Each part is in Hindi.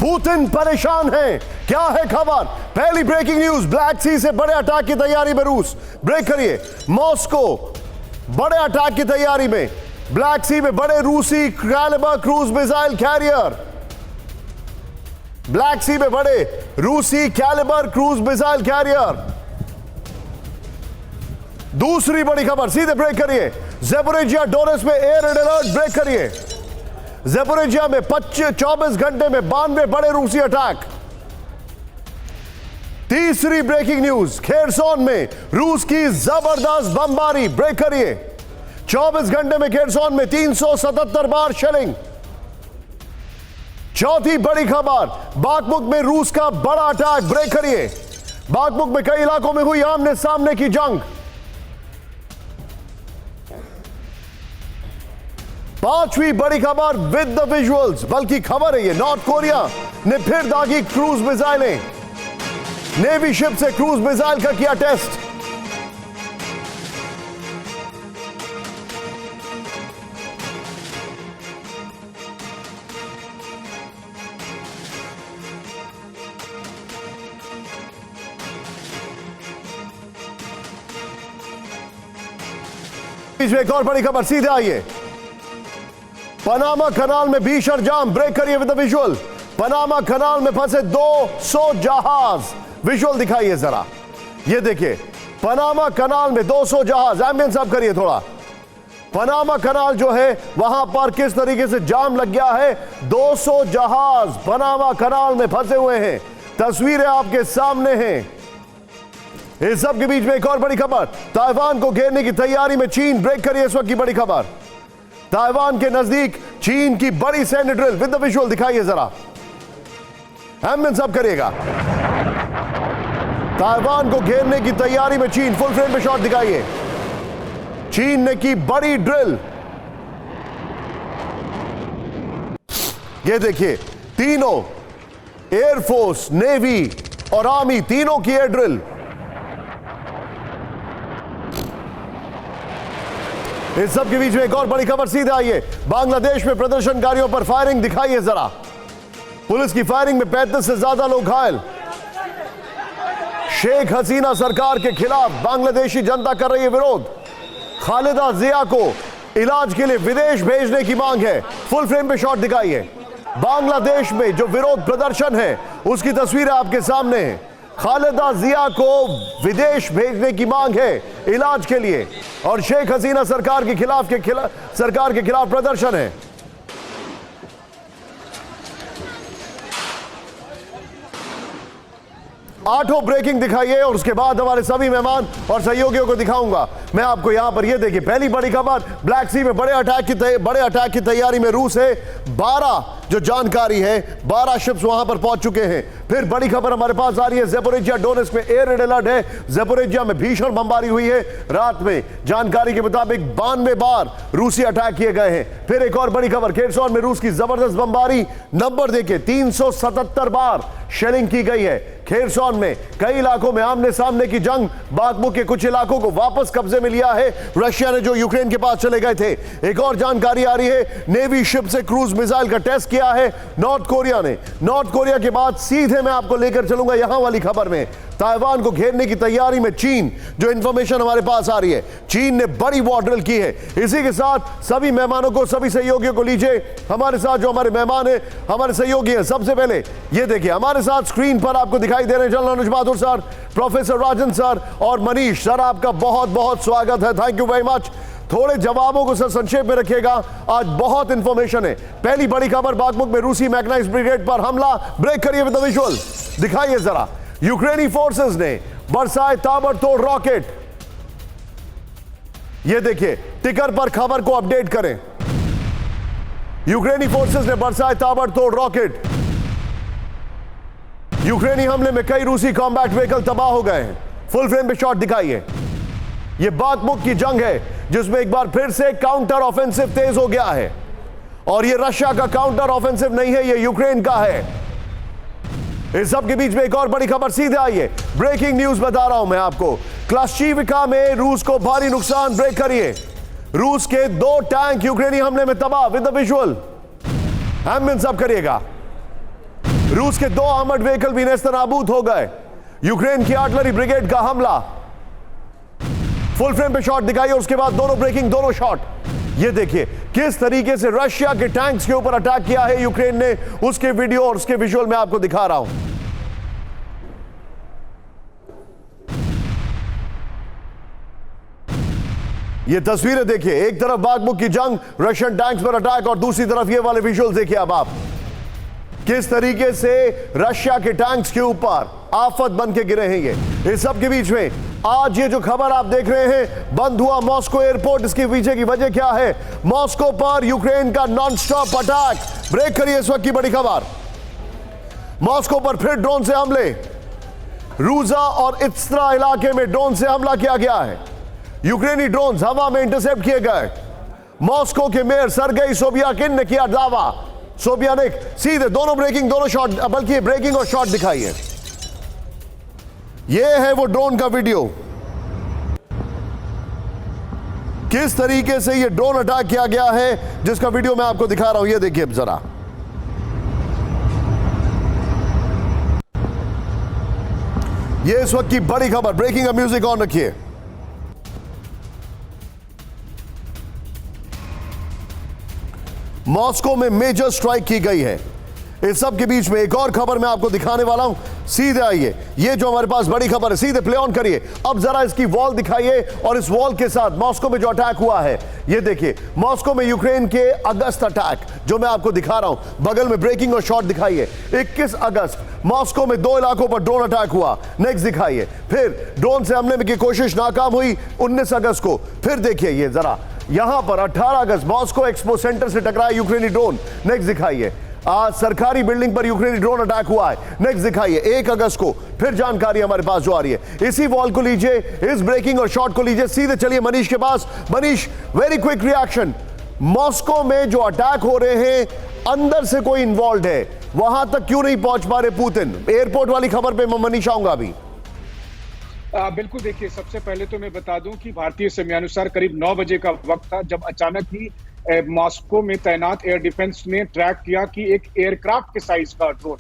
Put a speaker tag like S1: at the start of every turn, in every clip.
S1: पुतिन परेशान है। क्या है खबर? पहली ब्रेकिंग न्यूज, ब्लैक सी से बड़े अटैक की तैयारी में रूस। ब्रेक करिए। मॉस्को बड़े अटैक की तैयारी में। ब्लैक सी में बड़े रूसी Kalibr cruise missile carrier. Black Sea में बड़े रूसी कैलिबर क्रूज मिसाइल कैरियर। दूसरी बड़ी खबर, सीधे ब्रेक करिए। ज़ैपोरिज़िया डोनेट्स्क में एयर अलर्ट। ब्रेक करिए। ज़ैपोरिज़िया में 24 घंटे में 92 बड़े रूसी अटैक। तीसरी ब्रेकिंग न्यूज, खेरसोन में रूस की जबरदस्त बमबारी। ब्रेक करिए। 24 घंटे में खेरसोन में 377 बार शेलिंग। चौथी बड़ी खबर, बाखमुक में रूस का बड़ा अटैक। ब्रेक करिए। बाखमुक में कई इलाकों में हुई आमने सामने की जंग। पांचवी बड़ी खबर विद द विजुअल्स, बल्कि खबर है ये, नॉर्थ कोरिया ने फिर दागी क्रूज मिसाइलें। नेवी शिप से क्रूज मिसाइल का किया टेस्ट। एक और बड़ी खबर, सीधे आइए। पनामा कनाल में भीषण जाम। ब्रेक करिए with the visual. Panama canal में फंसे 200 जहाज। विजुअल दिखाइए जरा, ये देखिए। पनामा कनाल में 200 जहाज। एम्बियंस अप करिए थोड़ा। पनामा कनाल जो है वहां पर किस तरीके से जाम लग गया है। 200 जहाज पनामा कनाल में फंसे हुए हैं। तस्वीरें आपके सामने हैं। इस सब के बीच में एक और बड़ी खबर, ताइवान को घेरने की तैयारी में चीन। ब्रेक करिए इस वक्त की बड़ी खबर। ताइवान के नजदीक चीन की बड़ी सैन्य ड्रिल। विद द विजुअल दिखाइए जरा। एम्बियंस अप करिएगा। ताइवान को घेरने की तैयारी में चीन। फुल फ्रेम पे शॉट दिखाइए। चीन ने की बड़ी ड्रिल। ये देखिए, तीनों एयरफोर्स, नेवी और आर्मी, तीनों की एयर ड्रिल। इस सब के बीच में एक और बड़ी खबर, सीधे आइए। बांग्लादेश में प्रदर्शनकारियों पर फायरिंग दिखाइए जरा। पुलिस की फायरिंग में 35 से ज्यादा लोग घायल। शेख हसीना सरकार के खिलाफ बांग्लादेशी जनता कर रही है विरोध। खालिदा जिया को इलाज के लिए विदेश भेजने की मांग है। फुल फ्रेम पे शॉट दिखाइए। बांग्लादेश में जो विरोध प्रदर्शन है उसकी तस्वीरें आपके सामने हैं। खालिदा जिया को विदेश भेजने की मांग है इलाज के लिए, और शेख हसीना सरकार के खिलाफ प्रदर्शन है। आठों ब्रेकिंग दिखाइए और उसके बाद हमारे सभी मेहमान और सहयोगियों को दिखाऊंगा मैं आपको। यहां पर ये देखिए, पहली बड़ी खबर, ब्लैक सी में बड़े अटैक की तैयारी में रूस है। 12 जो जानकारी है, 12 शिप्स वहां पर पहुंच चुके हैं। फिर बड़ी खबर हमारे पास आ रही है, ज़ैपोरिज़िया डोनेट्स्क में एयर अलर्ट है। ज़ैपोरिज़िया में भीषण बमबारी हुई है रात में। जानकारी के मुताबिक 92 बार रूसी अटैक किए गए हैं। फिर एक और बड़ी खबर, खेरसोन में रूस की जबरदस्त बमबारी। नंबर देखिए, 377 बार शेलिंग की गई है। खेरसोन में कई इलाकों में आमने सामने की जंग। बाखमुक के कुछ इलाकों को वापस कब्जे में लिया है रशिया ने, जो यूक्रेन के पास चले गए थे। एक और जानकारी आ रही है, नेवी शिप से क्रूज मिसाइल का टेस्ट किया है नॉर्थ कोरिया ने। नॉर्थ कोरिया के बाद सीधे मैं आपको लेकर चलूंगा यहां वाली खबर में। ताइवान को घेरने की तैयारी में चीन, जो इंफॉर्मेशन हमारे पास आ रही है, चीन ने बड़ी वॉर ड्रिल की है। इसी के साथ सभी मेहमानों को, सभी सहयोगियों को लीजिए हमारे साथ। जो हमारे मेहमान हैं, हमारे सहयोगी हैं, सबसे पहले ये देखिए हमारे साथ स्क्रीन पर आपको दिखाई दे रहे हैं जनरल अनुज बहादुर सर, प्रोफेसर राजन सर और मनीष सर। आपका बहुत बहुत स्वागत है। Thank you very much. थोड़े जवाबों को सर संक्षेप में रखिएगा, आज बहुत इंफॉर्मेशन है। पहली बड़ी खबर, बाखमुक में रूसी मैग्नाइज्ड ब्रिगेड पर हमला। ब्रेक करिए विद द विजुअल, दिखाइए जरा। यूक्रेनी फोर्सेस ने बरसाए ताबड़तोड़ रॉकेट। ये देखिए, टिकर पर खबर को अपडेट करें। यूक्रेनी फोर्सेस ने बरसाए ताबड़तोड़ रॉकेट। यूक्रेनी हमले में कई रूसी कॉम्बैट व्हीकल तबाह हो गए हैं। फुल फ्रेम पे शॉट दिखाइए। यह बाखमुक की जंग है जिसमें एक बार फिर से काउंटर ऑफेंसिव तेज हो गया है, और यह रशिया का काउंटर ऑफेंसिव नहीं है, यह यूक्रेन का है। इस सब के बीच में एक और बड़ी खबर, सीधे आइए। ब्रेकिंग न्यूज बता रहा हूं मैं आपको। क्लाश्चीविका में रूस को भारी नुकसान। ब्रेक करिए। रूस के 2 टैंक यूक्रेनी हमले में तबाह। With the visual, ambience up करिएगा। रूस के 2 आर्मर्ड व्हीकल भी नेस्तनाबूद हो गए। यूक्रेन की आर्टिलरी ब्रिगेड का हमला, फुल फ्रेम पे शॉट दिखाई और उसके बाद दोनों ब्रेकिंग, दोनों शॉट। ये देखिए किस तरीके से रशिया के टैंक्स के ऊपर अटैक किया है यूक्रेन ने, उसके वीडियो और उसके विजुअल मैं आपको दिखा रहा हूं। ये तस्वीरें देखिए, एक तरफ बागमुख की जंग, रशियन टैंक्स पर अटैक, और दूसरी तरफ ये वाले विजुअल्स देखिए अब आप, किस तरीके से रशिया के टैंक्स के ऊपर आफत बन के गिरे हैं ये। इस सब के बीच में आज ये जो खबर आप देख रहे हैं, बंद हुआ मॉस्को एयरपोर्ट, इसके पीछे की वजह क्या है? मॉस्को पर यूक्रेन का नॉन स्टॉप अटैक। ब्रेक करिए इस वक्त की बड़ी खबर। मॉस्को पर फिर ड्रोन से हमले, रूजा और इत्स्त्रा इलाके में ड्रोन से हमला किया गया है। यूक्रेनी ड्रोन हवा में इंटरसेप्ट किए गए। मॉस्को के मेयर सरगेई सोबियाकिन ने किया दावा। सोबियानिक सीधे दोनों ब्रेकिंग, दोनों शॉट, बल्कि ब्रेकिंग और शॉट दिखाइए। यह है वो ड्रोन का वीडियो, किस तरीके से यह ड्रोन अटैक किया गया है, जिसका वीडियो मैं आपको दिखा रहा हूं। यह देखिए जरा, यह इस वक्त की बड़ी खबर। ब्रेकिंग का म्यूजिक ऑन रखिए। मॉस्को में मेजर स्ट्राइक की गई है। इस सब के बीच में एक और खबर मैं आपको दिखाने वाला हूं, सीधे आइए। ये जो हमारे पास बड़ी खबर है, सीधे प्ले ऑन करिए। अब जरा इसकी वॉल दिखाइए और इस वॉल के साथ मॉस्को में जो अटैक हुआ है, ये देखिए मॉस्को में यूक्रेन के अगस्त अटैक जो मैं आपको दिखा रहा हूं, बगल में ब्रेकिंग और शॉट दिखाइए। 21 अगस्त मॉस्को में 2 इलाकों पर ड्रोन अटैक हुआ। नेक्स्ट दिखाइए। फिर ड्रोन से हमले की कोशिश नाकाम हुई 19 अगस्त को। फिर देखिए ये जरा, यहां पर 18 अगस्त मॉस्को एक्सपो सेंटर से टकराया यूक्रेनी ड्रोन। नेक्स्ट दिखाइए। आज सरकारी बिल्डिंग पर यूक्रेनी ड्रोन अटैक हुआ है। नेक्स्ट दिखाइए 1 अगस्त को। फिर जानकारी हमारे पास जो आ रही है, इसी वॉल को लीजिए, इस ब्रेकिंग और शॉट को लीजिए। सीधे चलिए मनीष के पास। Manish, very quick reaction. Moscow में जो अटैक हो रहे हैं, अंदर से कोई इन्वॉल्व है, वहां तक क्यों नहीं पहुंच पा रहे पुतिन? एयरपोर्ट वाली खबर पे मैं मनीष आऊंगा अभी।
S2: बिल्कुल, देखिए सबसे पहले तो मैं बता दूं कि भारतीय समयानुसार करीब 9 बजे का वक्त था जब अचानक ही मॉस्को में तैनात एयर डिफेंस ने ट्रैक किया कि एक एयरक्राफ्ट के साइज का ड्रोन,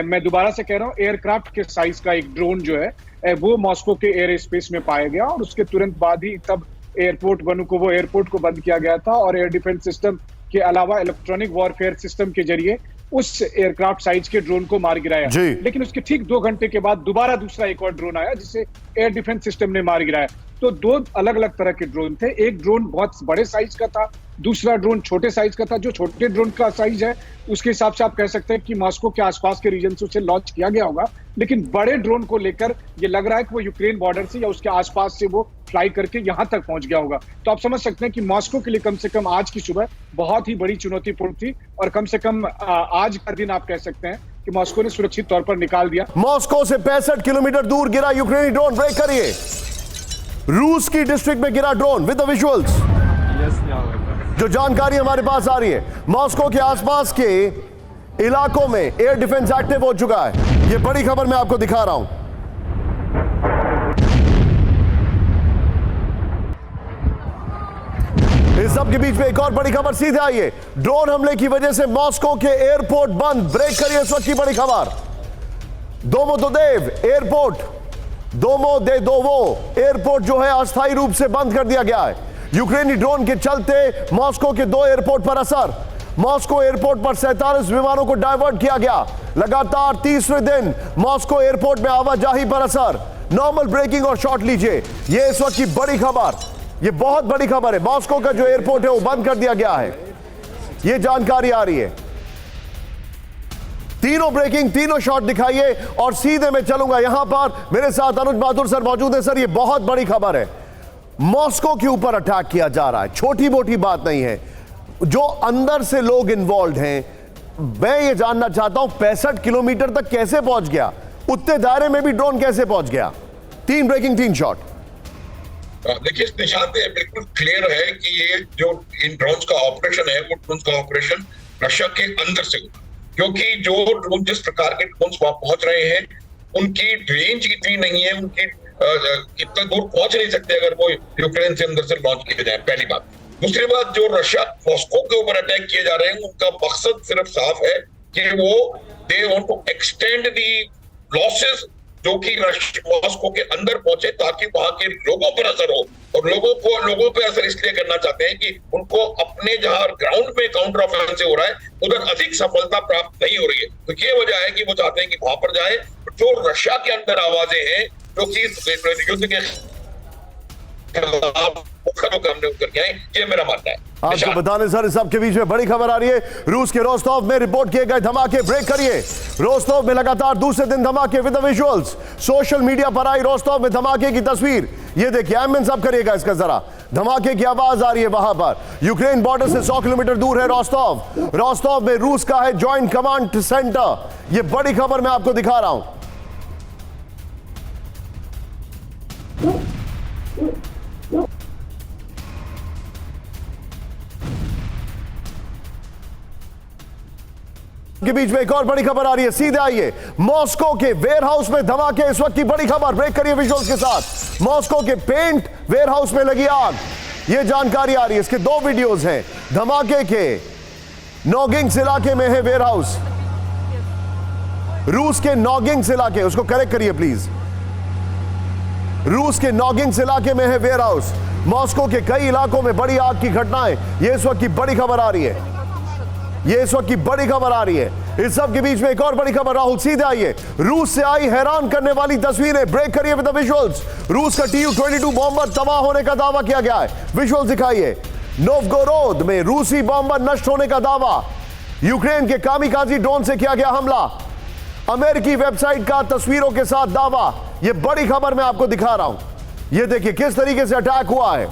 S2: मैं दोबारा से कह रहा हूं, एयरक्राफ्ट के साइज का एक ड्रोन जो है वो मॉस्को के एयर स्पेस में पाया गया। और उसके तुरंत बाद ही तब एयरपोर्ट वनुकोवो एयरपोर्ट को बंद किया गया था और एयर डिफेंस सिस्टम के अलावा इलेक्ट्रॉनिक वॉरफेयर सिस्टम के जरिए उस एयरक्राफ्ट साइज के ड्रोन को मार गिराया। लेकिन उसके ठीक 2 घंटे के बाद दोबारा दूसरा एक और ड्रोन आया जिसे एयर डिफेंस सिस्टम ने मार गिराया। तो 2 अलग अलग तरह के ड्रोन थे। एक ड्रोन बहुत बड़े साइज का था, दूसरा ड्रोन छोटे साइज का था। जो छोटे ड्रोन का साइज है उसके हिसाब से आप कह सकते हैं कि मॉस्को के आसपास के रीजन से उसे लॉन्च किया गया होगा। लेकिन बड़े ड्रोन को लेकर ये लग रहा है कि वो यूक्रेन बॉर्डर से या उसके आसपास से वो फ्लाई करके यहां तक पहुंच गया होगा। तो आप समझ सकते हैं कि मॉस्को के लिए कम से कम आज की सुबह बहुत ही बड़ी चुनौतीपूर्ण थी और कम से कम आज का दिन आप कह सकते हैं कि मॉस्को ने सुरक्षित तौर पर निकाल दिया।
S1: मॉस्को से 65 किलोमीटर दूर गिरा यूक्रेनी ड्रोन। ब्रेक करिए। रूस की डिस्ट्रिक्ट में गिरा ड्रोन विद द विजुअल्स। जो जानकारी हमारे पास आ रही है, मॉस्को के आसपास के इलाकों में एयर डिफेंस एक्टिव हो चुका है। यह बड़ी खबर मैं आपको दिखा रहा हूं। इस सब के बीच में एक और बड़ी खबर, सीधे आइए। ड्रोन हमले की वजह से मॉस्को के एयरपोर्ट बंद। ब्रेक करिए इस वक्त की बड़ी खबर। दोमोदेव एयरपोर्ट, दोमोदेदोवो एयरपोर्ट जो है अस्थायी रूप से बंद कर दिया गया है। यूक्रेनी ड्रोन के चलते मॉस्को के 2 एयरपोर्ट पर असर। मॉस्को एयरपोर्ट पर 47 विमानों को डायवर्ट किया गया। लगातार तीसरे दिन मॉस्को एयरपोर्ट में आवाजाही पर असर। नॉर्मल ब्रेकिंग और शॉट लीजिए। यह इस वक्त की बड़ी खबर, यह बहुत बड़ी खबर है। मॉस्को का जो एयरपोर्ट है वो बंद कर दिया गया है, यह जानकारी आ रही है। तीनों ब्रेकिंग, तीनों शॉट दिखाइए और सीधे मैं चलूंगा। यहां पर मेरे साथ अनुज माथुर सर मौजूद है। सर, यह बहुत बड़ी खबर है। मॉस्को के ऊपर अटैक किया जा रहा है, छोटी मोटी बात नहीं है। जो अंदर से लोग इन्वॉल्व हैं, मैं ये जानना चाहता हूं 65 किलोमीटर तक कैसे पहुंच गया? उतने दायरे में भी ड्रोन कैसे पहुंच गया? 3 ब्रेकिंग 3 शॉट।
S3: देखिए, इस निशान पे बिल्कुल क्लियर है कि ये जो इन ड्रोन्स का ऑपरेशन है वो ड्रोन्स का ऑपरेशन रशिया के अंदर से होगा, क्योंकि जो ड्रोन जिस प्रकार के ड्रोन्स वहां पहुंच रहे हैं उनकी रेंज इतनी नहीं है, उनकी इतना दूर पहुंच नहीं सकते अगर वो यूक्रेन से अंदर से लॉन्च किए जाए, पहली बात। दूसरी बात, जो रशिया मॉस्को के ऊपर अटैक किए जा रहे हैं उनका मकसद सिर्फ साफ है कि वो they want to extend the losses जो कि मॉस्को के अंदर पहुंचे, ताकि वहां के लोगों पर असर हो। और लोगों पे असर इसलिए करना चाहते हैं कि उनको अपने जहां ग्राउंड पे काउंटर ऑफेंसिव हो रहा है उधर अधिक सफलता प्राप्त नहीं हो रही है। तो ये वजह है कि वो चाहते हैं कि वहां पर जाए। जो रशिया के अंदर आवाजें हैं जो कि युद्ध के खिलाफ करके आए, ये मेरा मानना है।
S1: आपको बताने सर इस सबके बीच में बड़ी खबर आ रही है। रूस के रोस्तोव में रिपोर्ट किए गए धमाके, ब्रेक करिए। रोस्तोव में लगातार दूसरे दिन धमाके with the visuals. Social media पर आई रोस्तोव में धमाके की तस्वीर, ये देखिए। एमएन सब करिएगा इसका जरा, धमाके की आवाज आ रही है वहां पर। यूक्रेन बॉर्डर से 100 किलोमीटर दूर है रोस्तोव। रोस्तोव में रूस का है ज्वाइंट कमांड सेंटर। ये बड़ी खबर मैं आपको दिखा रहा हूं। के बीच में एक और बड़ी खबर आ रही है, सीधे आइए। मॉस्को के वेयरहाउस में धमाके, इस वक्त की बड़ी खबर, ब्रेक करिए विजुअल्स के साथ। मॉस्को के पेंट वेयरहाउस में लगी आग, यह जानकारी आ रही है। इसके दो वीडियोस हैं। धमाके के नोगिंग्स इलाके में है वेयरहाउस, रूस के नोगिंग्स इलाके, उसको करेक्ट करिए प्लीज। रूस के नोगिंग्स इलाके में है वेयरहाउस। मॉस्को के कई इलाकों में बड़ी आग की घटनाएं, यह इस वक्त की बड़ी खबर आ रही है। ये इस वक्त की बड़ी खबर आ रही है। इस सब के बीच में एक और बड़ी खबर, राहुल सीधे आइए। रूस से आई हैरान करने वाली तस्वीरें, ब्रेक करिए विद द विजुअल्स। रूस का Tu-22 बॉम्बर तबाह होने का दावा किया गया है, विजुअल्स दिखाइए। नोवगोरोद में रूसी बॉम्बर नष्ट होने का दावा। यूक्रेन के कामिकाजी ड्रोन से किया गया हमला, अमेरिकी वेबसाइट का तस्वीरों के साथ दावा। यह बड़ी खबर मैं आपको दिखा रहा हूं। यह देखिए किस तरीके से अटैक हुआ है।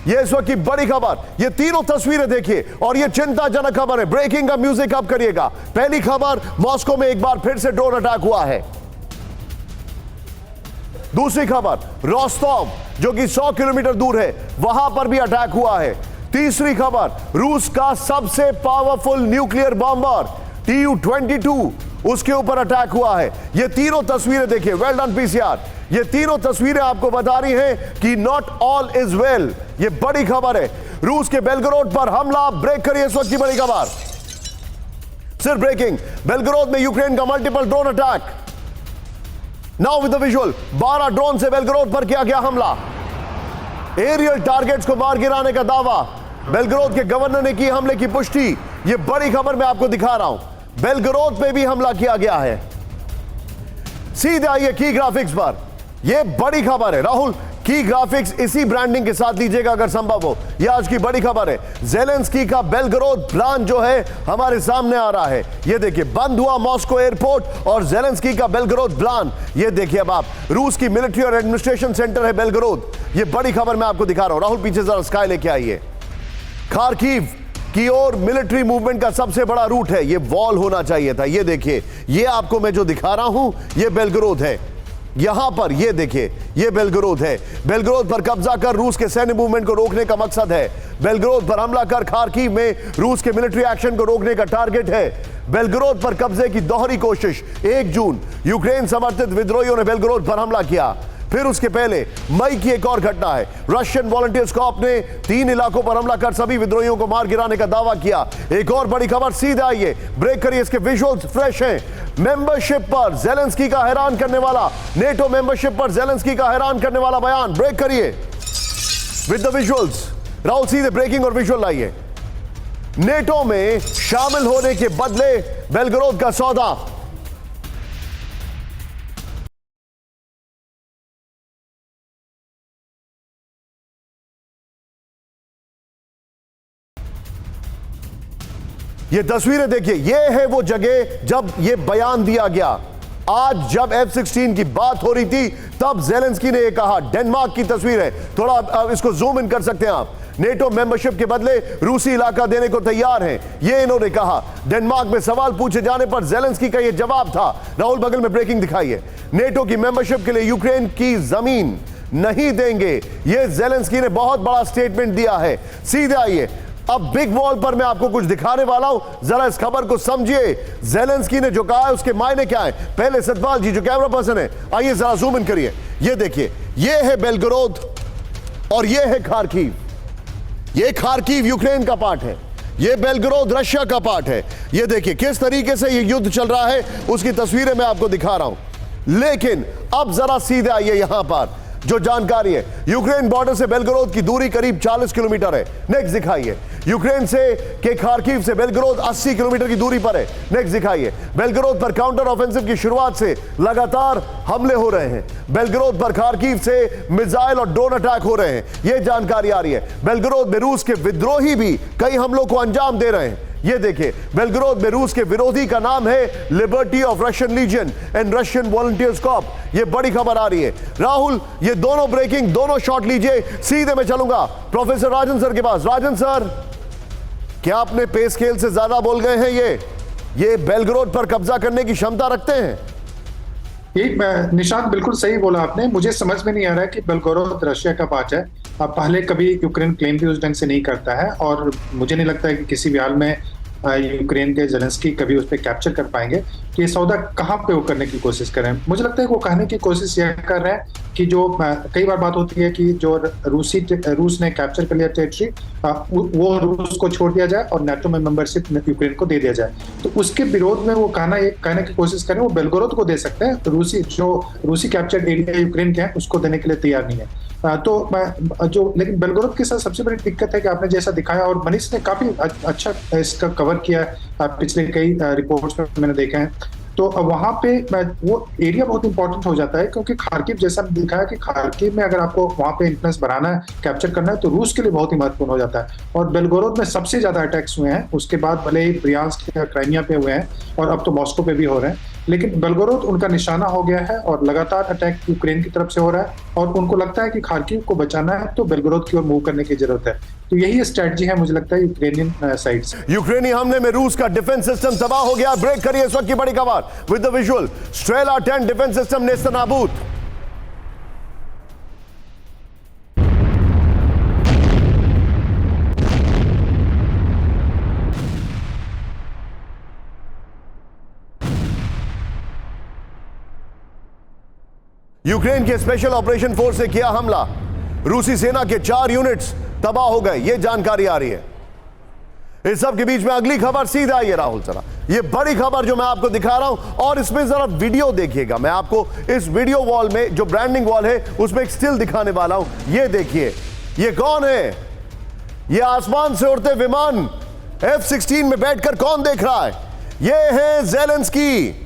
S1: ये इस वक्त की बड़ी खबर, ये तीनों तस्वीरें देखिए और ये चिंताजनक खबर है। ब्रेकिंग का म्यूजिक अब करिएगा। पहली खबर, मॉस्को में एक बार फिर से ड्रोन अटैक हुआ है। दूसरी खबर, रोस्तोव जो कि 100 किलोमीटर दूर है, वहां पर भी अटैक हुआ है। तीसरी खबर, रूस का सबसे पावरफुल न्यूक्लियर बॉम्बर Tu-22 उसके ऊपर अटैक हुआ है। ये तीनों तस्वीरें देखिए। Well done PCR. ये तीनों तस्वीरें आपको बता रही हैं कि नॉट ऑल इज वेल। ये बड़ी खबर है। रूस के बेलग्रोद पर हमला, ब्रेक करिए इस वक्त की बड़ी खबर। सिर्फ ब्रेकिंग, बेलग्रोद में यूक्रेन का multiple drone attack. Now with the visual, 12 drone से बेलग्रोद पर किया गया हमला। एरियल टारगेट्स को मार गिराने का दावा। बेलग्रोद के गवर्नर ने की हमले की पुष्टि। ये बड़ी खबर मैं आपको दिखा रहा हूं। बेलग्रोद पे भी हमला किया गया है। सीधे आइए की ग्राफिक्स पर। यह बड़ी खबर है राहुल, की ग्राफिक्स इसी ब्रांडिंग के साथ लीजिएगा अगर संभव हो। यह आज की बड़ी खबर है। ज़ेलेंस्की का बेलग्रोद प्लान जो है हमारे सामने आ रहा है। यह देखिए, बंद हुआ मॉस्को एयरपोर्ट और ज़ेलेंस्की का बेलग्रोद प्लान। यह देखिए अब आप, रूस की मिलिट्री और एडमिनिस्ट्रेशन सेंटर है बेलग्रोद। यह बड़ी खबर मैं आपको दिखा रहा हूं। राहुल पीछे जरा स्काई लेके आइए। खार्किव की ओर मिलिट्री मूवमेंट का सबसे बड़ा रूट है। यह वॉल होना चाहिए था। यह देखिए, यह आपको मैं जो दिखा रहा हूं यह बेलग्रोद है। यहां पर ये देखिए, ये बेलग्रोद है। बेलग्रोद पर कब्जा कर रूस के सैन्य मूवमेंट को रोकने का मकसद है। बेलग्रोद पर हमला कर खार्किव में रूस के मिलिट्री एक्शन को रोकने का टारगेट है। बेलग्रोद पर कब्जे की दोहरी कोशिश। 1 जून यूक्रेन समर्थित विद्रोहियों ने बेलग्रोद पर हमला किया। फिर उसके पहले मई की एक और घटना है। रशियन वॉलंटियर्स को अपने 3 इलाकों पर हमला कर सभी विद्रोहियों को मार गिराने का दावा किया। एक और बड़ी खबर, सीधे आइए, ब्रेक करिए, इसके विजुअल्स फ्रेश हैं। मेंबरशिप पर ज़ेलेंस्की का हैरान करने वाला, नेटो मेंबरशिप पर ज़ेलेंस्की का हैरान करने वाला बयान। ब्रेक करिए विद द विजुअल्स। राहुल सीधे ब्रेकिंग और विजुअल लाइए। नेटो में शामिल होने के बदले बेलग्रोद का सौदा। ये तस्वीरें देखिए, ये है वो जगह जब ये बयान दिया गया। आज जब F-16 की बात हो रही थी तब ज़ेलेंस्की ने ये कहा। डेनमार्क की तस्वीर है, थोड़ा इसको जूम इन कर सकते हैं आप। नेटो मेंबरशिप के बदले रूसी इलाका देने को तैयार हैं, ये इन्होंने कहा। डेनमार्क में सवाल पूछे जाने पर ज़ेलेंस्की का ये जवाब था। राहुल बगल में ब्रेकिंग दिखाइए। नेटो की मेंबरशिप के लिए यूक्रेन की जमीन नहीं देंगे, ये ज़ेलेंस्की ने बहुत बड़ा स्टेटमेंट दिया है। सीधे आइए, अब बिग वॉल पर मैं आपको कुछ दिखाने वाला हूं, जरा इस खबर को समझिए। ज़ेलेंस्की ने जो कहा है उसके मायने क्या है। पहले सतपाल जी जो कैमरा पर्सन है, आइए जरा जूम इन करिए। ये देखिए, ये है बेलग्रोद और ये है खार्किव। ये खार्किव यूक्रेन का पार्ट है, ये बेलग्रोद रशिया का पार्ट है। ये देखिए किस तरीके से ये युद्ध चल रहा है, उसकी तस्वीरें मैं आपको दिखा रहा हूं। लेकिन अब जरा सीधे आइए यहां पर जो जानकारी है। यूक्रेन बॉर्डर से बेलग्रोद की दूरी करीब 40 किलोमीटर है। नेक्स्ट दिखाइए। यूक्रेन से के खार्किव से बेलग्रोद 80 किलोमीटर की दूरी पर है। नेक्स्ट दिखाइए। बेलग्रोद पर काउंटर ऑफेंसिव की शुरुआत से लगातार हमले हो रहे हैं। बेलग्रोद पर खार्किव से मिसाइल और ड्रोन अटैक हो रहे हैं, यह जानकारी आ रही है। बेलग्रोद में रूस के विद्रोही भी कई हमलों को अंजाम दे रहे हैं। ये देखिए, बेलग्रोद में रूस के विरोधी का नाम है liberty of Russian legion and Russian volunteers corp. ये बड़ी खबर आ रही है। राहुल, ये दोनों ब्रेकिंग, दोनों शॉट लीजिए। सीधे मैं चलूंगा प्रोफेसर राजन सर के पास। राजन सर, क्या आपने पे स्केल से ज्यादा बोल गए हैं? ये बेलग्रोद पर कब्जा करने की क्षमता रखते हैं?
S4: निशांत, बिल्कुल सही बोला आपने। मुझे समझ में नहीं आ रहा है कि बेलग्रोद रशिया का पार्ट है। अब पहले कभी यूक्रेन क्लेम भी उस ढंग से नहीं करता है, और मुझे नहीं लगता है कि किसी भी हाल में यूक्रेन के जेलेंस्की कभी उस पर कैप्चर कर पाएंगे कि ये सौदा कहाँ पे वो करने की कोशिश कर रहे हैं। मुझे लगता है कि वो कहने की कोशिश यह कर रहे हैं कि जो कई बार बात होती है कि जो रूस ने कैप्चर कर लिया टेरिटरी, वो रूस को छोड़ दिया जाए और नेटो में मेंबरशिप यूक्रेन को दे दिया जाए। तो उसके विरोध में वो कहने की कोशिश कर रहे हैं वो बेलग्रोद को दे सकते हैं, तो रूसी कैप्चर्ड एरिया यूक्रेन के हैं उसको देने के लिए तैयार नहीं है। लेकिन बेलग्रोद के साथ सबसे बड़ी दिक्कत है कि आपने जैसा दिखाया, और मनीष ने काफी अच्छा इसका कवर किया पिछले कई रिपोर्ट्स में मैंने देखा है। तो वहां पे वो एरिया बहुत इंपॉर्टेंट हो जाता है, क्योंकि खार्किव जैसा दिखाया कि खार्किव में अगर आपको वहां पे इन्फ्लुएंस बढ़ाना है, कैप्चर करना है, तो रूस के लिए बहुत ही महत्वपूर्ण हो जाता है। और बेलग्रोद में सबसे ज्यादा अटैक्स हुए हैं, उसके बाद भले ही ब्रियांस्क या क्राइमिया पे हुए हैं और अब तो मॉस्को पे भी हो रहे हैं, लेकिन बेलग्रोद उनका निशाना हो गया है और लगातार अटैक यूक्रेन की तरफ से हो रहा है, और उनको लगता है कि खार्किव को बचाना है तो बेलग्रोद की ओर मूव करने की जरूरत है। तो यही स्ट्रेटजी है मुझे लगता है यूक्रेनियन साइड से।
S1: यूक्रेनी हमले में रूस का डिफेंस सिस्टम तबाह हो गया। ब्रेक करिए इस वक्त की बड़ी खबर with the visual. Strela 10 defence system नेस्तनाबूद। यूक्रेन के स्पेशल ऑपरेशन फोर्स ने किया हमला। रूसी सेना के 4 यूनिट्स तबाह हो गए, यह जानकारी आ रही है। इस सब के बीच में अगली खबर सीधा आइए राहुल जरा। ये बड़ी खबर जो मैं आपको दिखा रहा हूं, और इसमें जरा वीडियो देखिएगा। मैं आपको इस वीडियो वॉल में जो ब्रांडिंग वॉल है उसमें एक स्टिल दिखाने वाला हूं। ये देखिए, ये कौन है? ये आसमान से उड़ते विमान F-16 में बैठकर कौन देख रहा है? ये है ज़ेलेंस्की,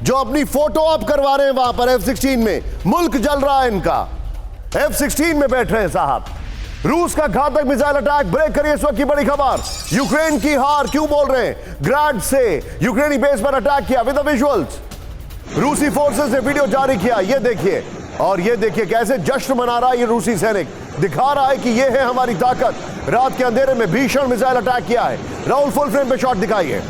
S1: जो अपनी फोटो आप करवा रहे हैं वहां पर F-16 में। मुल्क जल रहा है इनका, F-16 में बैठ रहे हैं साहब। रूस का घातक मिसाइल अटैक। ब्रेक करिए इस वक्त की बड़ी खबर। यूक्रेन की हार क्यों बोल रहे हैं? ग्राड से यूक्रेनी बेस पर अटैक किया विद द विजुअल्स। रूसी फोर्सेस ने वीडियो जारी किया, ये देखिए, और ये देखिए कैसे जश्न मना रहा है ये रूसी सैनिक। दिखा रहा है कि ये है हमारी ताकत। रात के अंधेरे में भीषण मिसाइल अटैक किया है। राहुल, फुल फ्रेम पे शॉट दिखाइए।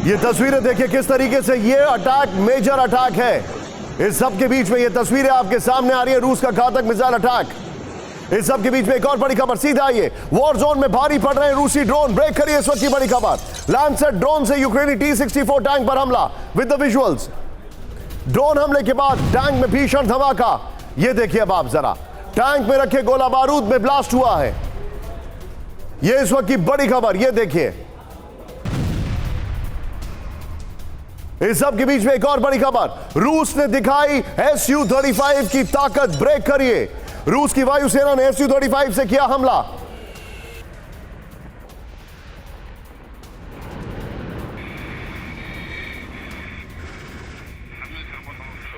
S1: ये तस्वीरें देखिए किस तरीके से ये अटैक मेजर अटैक है। इस सब के बीच में ये तस्वीरें आपके सामने आ रही है, रूस का घातक मिसाइल अटैक। इस सब के बीच में एक और बड़ी खबर सीधा आइए। वॉर जोन में भारी पड़ रहे हैं रूसी ड्रोन। ब्रेक करिए इस वक्त की बड़ी खबर। लैंडसेट ड्रोन से यूक्रेनी T-64 टैंक पर हमला विद द विजुअल्स। ड्रोन हमले के बाद टैंक में भीषण धमाका। ये देखिए अब आप जरा, टैंक में रखे गोला बारूद में ब्लास्ट हुआ है। ये इस वक्त की बड़ी खबर, ये देखिए। इस सब के बीच में एक और बड़ी खबर। रूस ने दिखाई Su-35 की ताकत। ब्रेक करिए। रूस की वायुसेना ने Su-35 से किया हमला।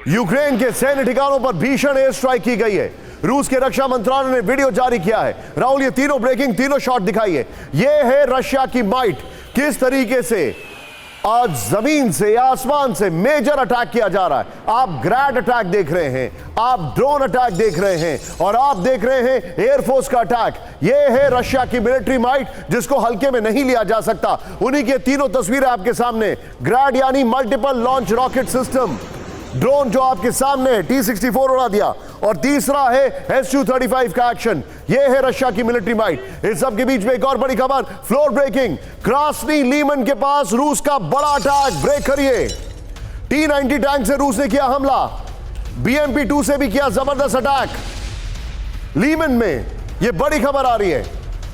S1: यूक्रेन के सैन्य ठिकानों पर भीषण एयर स्ट्राइक की गई है। रूस के रक्षा मंत्रालय ने वीडियो जारी किया है। राहुल, ये तीनों ब्रेकिंग, तीनों शॉट दिखाइए। ये है रशिया की माइट, किस तरीके से आज जमीन से या आसमान से मेजर अटैक किया जा रहा है। आप ग्रैड अटैक देख रहे हैं, आप ड्रोन अटैक देख रहे हैं, और आप देख रहे हैं एयरफोर्स का अटैक। यह है रशिया की मिलिट्री माइट, जिसको हल्के में नहीं लिया जा सकता। उन्हीं की तीनों तस्वीरें आपके सामने। ग्रैड यानी multiple launch rocket system. Drone जो आपके सामने है, T-64 उड़ा दिया, और तीसरा है Su-35 का एक्शन। यह है रशिया की मिलिट्री माइट। इस सब के बीच में एक और बड़ी खबर, फ्लोर ब्रेकिंग, क्रास्नी लीमन के पास रूस का बड़ा अटैक। ब्रेक करिए। T-90 टैंक से रूस ने किया हमला, BMP-2 से भी किया जबरदस्त अटैक लीमन में। यह बड़ी खबर आ रही है,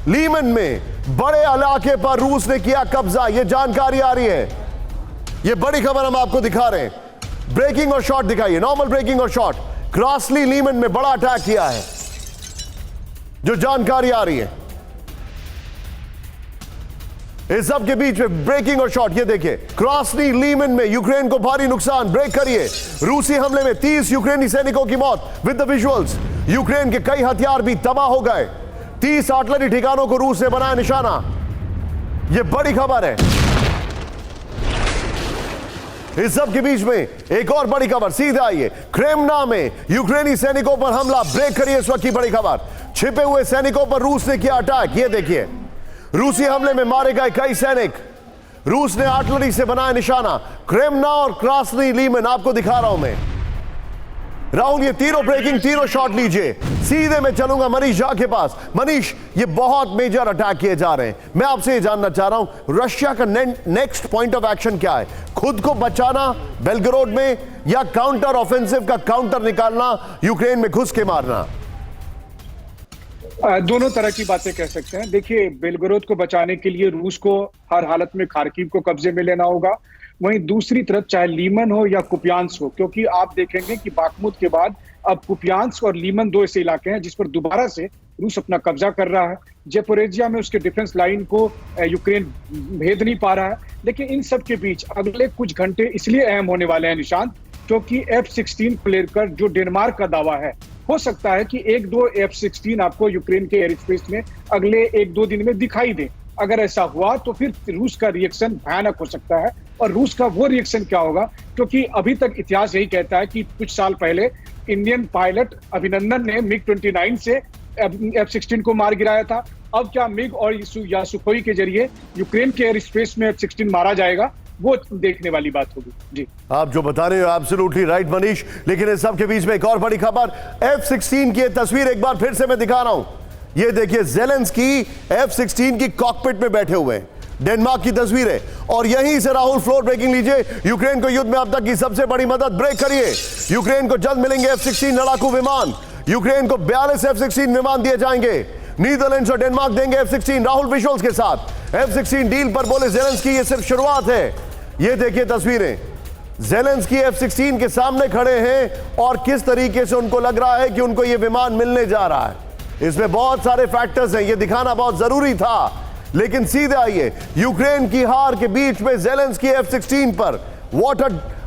S1: लीमन में बड़े इलाके पर रूस ने किया कब्जा, यह जानकारी आ रही है। यह बड़ी खबर हम आपको दिखा रहे हैं। ब्रेकिंग और शॉट दिखाइए, नॉर्मल ब्रेकिंग और शॉट। क्रास्नी लीमन में बड़ा अटैक किया है, जो जानकारी आ रही है। इस सब के बीच में ब्रेकिंग और शॉट, ये देखिए, क्रास्नी लीमन में यूक्रेन को भारी नुकसान। ब्रेक करिए। रूसी हमले में 30 यूक्रेनी सैनिकों की मौत। विद द विजुअल्स, यूक्रेन के कई हथियार भी तबाह हो गए। 30 आर्टिलरी ठिकानों को रूस ने बनाया निशाना। यह बड़ी खबर है। इस सब के बीच में एक और बड़ी खबर, सीधे आइए। क्रेमना में यूक्रेनी सैनिकों पर हमला। ब्रेक करिए इस वक्त की बड़ी खबर। छिपे हुए सैनिकों पर रूस ने किया अटैक। ये देखिए, रूसी हमले में मारे गए कई सैनिक। रूस ने आर्टिलरी से बनाया निशाना। क्रेमना और क्रास्नी लीमन आपको दिखा रहा हूं मैं। राहुल, ये तीनों ब्रेकिंग, तीनों शॉट लीजिए। सीधे मैं चलूंगा मनीष झा के पास। मनीष, ये बहुत मेजर अटैक किए जा रहे हैं। मैं आपसे ये जानना चाह रहा हूं, रशिया का नेक्स्ट पॉइंट ऑफ एक्शन क्या है? खुद को बचाना बेलग्राद में, या काउंटर ऑफेंसिव का काउंटर निकालना, यूक्रेन में घुस के मारना?
S2: दोनों तरह की बातें कह सकते हैं। देखिए, बेलग्राद को बचाने के लिए रूस को हर हालत में खार्किव को कब्जे में लेना होगा। वहीं दूसरी तरफ चाहे लीमन हो या कुपियांस्क हो, क्योंकि आप देखेंगे कि बाखमुत के बाद अब कुपियांस्क और लीमन दो ऐसे इलाके हैं जिस पर दोबारा से रूस अपना कब्जा कर रहा है। जेपोरेजिया में उसके डिफेंस लाइन को यूक्रेन भेद नहीं पा रहा है। लेकिन इन सब के बीच अगले कुछ घंटे इसलिए अहम होने वाले हैं निशांत, क्योंकि F-16 को लेकर जो डेनमार्क का दावा है, हो सकता है कि 1-2 F-16 आपको यूक्रेन के एयर स्पेस में अगले 1-2 दिन में दिखाई दे। अगर ऐसा हुआ तो फिर रूस का रिएक्शन भयानक हो सकता है। और रूस का वो रिएक्शन क्या होगा, क्योंकि अभी तक इतिहास यही कहता है कि कुछ साल पहले इंडियन पायलट अभिनंदन ने MiG-29 से F-16 को मार गिराया था। अब क्या मिग और या सुखोई के जरिए यूक्रेन के एयर स्पेस में F-16 मारा जाएगा, वो देखने वाली बात होगी। जी, आप जो बता रहे हो
S1: एब्सोल्युटली राइट मनीष। लेकिन इस सब के बीच में एक और बड़ी खबर, F-16 की तस्वीर एक बार फिर से मैं दिखा रहा हूं। ये देखिए, ज़ेलेंस्की F-16 की कॉकपिट में बैठे हुए हैं। डेनमार्क की तस्वीर है। और यहीं से राहुल, फ्लोर ब्रेकिंग लीजिए। यूक्रेन को युद्ध में अब तक की सबसे बड़ी मदद। ब्रेक करिए। यूक्रेन को जल्द मिलेंगे F-16 लड़ाकू विमान। यूक्रेन को 42 F-16 विमान दिए जाएंगे। नीदरलैंड्स और डेनमार्क देंगे F-16। राहुल विजुअल्स के साथ। F-16 डील पर बोले ज़ेलेंस्की, ये सिर्फ शुरुआत है। ये देखिए तस्वीरें, ज़ेलेंस्की F-16 के सामने खड़े हैं और किस तरीके से उनको लग रहा है कि उनको ये विमान मिलने जा रहा है। इसमें बहुत सारे फैक्टर्स हैं, ये दिखाना बहुत जरूरी था। लेकिन सीधे आइए, यूक्रेन की हार के बीच में ज़ेलेंस्की F-16 पर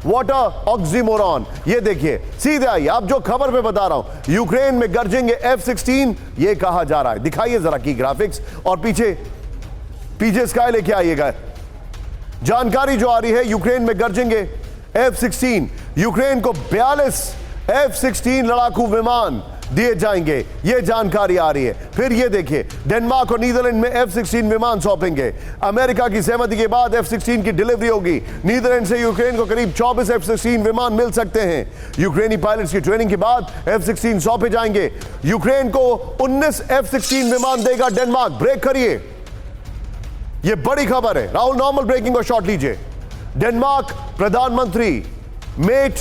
S1: वाटर ऑक्सीमोरॉन। ये देखिए, सीधे आइए, आप जो खबर में बता रहा हूं, यूक्रेन में गरजेंगे F-16, ये कहा जा रहा है। दिखाइए जरा की ग्राफिक्स, और पीछे स्काई लेके आइएगा। जानकारी जो आ रही है, यूक्रेन में गरजेंगे F-16। यूक्रेन को 42 F-16 लड़ाकू विमान दिए जाएंगे, यह जानकारी आ रही है। फिर ये देखिए, डेनमार्क और नीदरलैंड में F-16 विमान सौंपेंगे। अमेरिका की सहमति के बाद F-16 की डिलीवरी होगी। नीदरलैंड से यूक्रेन को करीब 24 F-16 विमान मिल सकते हैं। यूक्रेनी पायलट्स की ट्रेनिंग के बाद F-16 सौंपे जाएंगे। यूक्रेन को 19 F-16 विमान देगा डेनमार्क। ब्रेक करिए, यह बड़ी खबर है। राहुल, नॉर्मल ब्रेकिंग और शॉट लीजिए। डेनमार्क प्रधानमंत्री मेट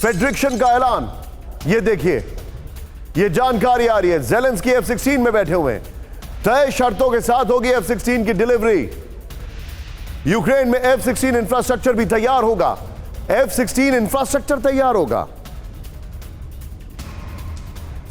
S1: फ्रेडरिक्सन का ऐलान। यह देखिए, यह जानकारी आ रही है। ज़ेलेंस्की F-16 में बैठे हुए हैं। तय शर्तों के साथ होगी F-16 की डिलीवरी। यूक्रेन में F-16 इंफ्रास्ट्रक्चर भी तैयार होगा। F-16 इंफ्रास्ट्रक्चर तैयार होगा।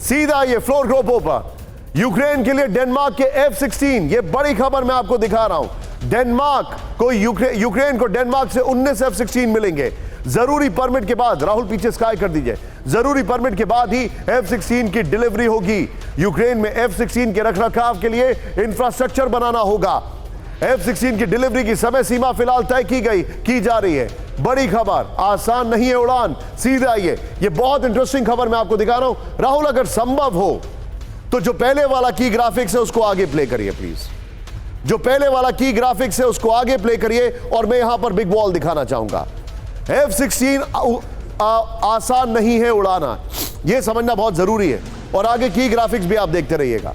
S1: सीधा ये फ्लोर ग्रुप पर यूक्रेन के लिए डेनमार्क के F-16, ये बड़ी खबर मैं आपको दिखा रहा हूं। डेनमार्क को यूक्रेन को डेनमार्क से 19 F-16 मिलेंगे, जरूरी परमिट के बाद। राहुल, पीछे स्काई कर दीजिए। जरूरी परमिट के बाद ही F-16 की डिलीवरी होगी। यूक्रेन में F-16 के रखरखाव के लिए इंफ्रास्ट्रक्चर बनाना होगा। F-16 की डिलीवरी की समय सीमा फिलहाल तय की जा रही है। बड़ी खबर, आसान नहीं है उड़ान। सीधे आइए, ये बहुत इंटरेस्टिंग खबर मैं आपको दिखा रहा हूं। राहुल, अगर संभव हो तो जो पहले वाला की ग्राफिक्स है उसको आगे प्ले करिए प्लीज। जो पहले वाला की ग्राफिक्स है उसको आगे प्ले करिए, और मैं यहां पर बिग वॉल दिखाना चाहूंगा। F-16 आसान नहीं है उड़ाना। यह समझना बहुत जरूरी है। और आगे की ग्राफिक्स भी आप देखते रहिएगा।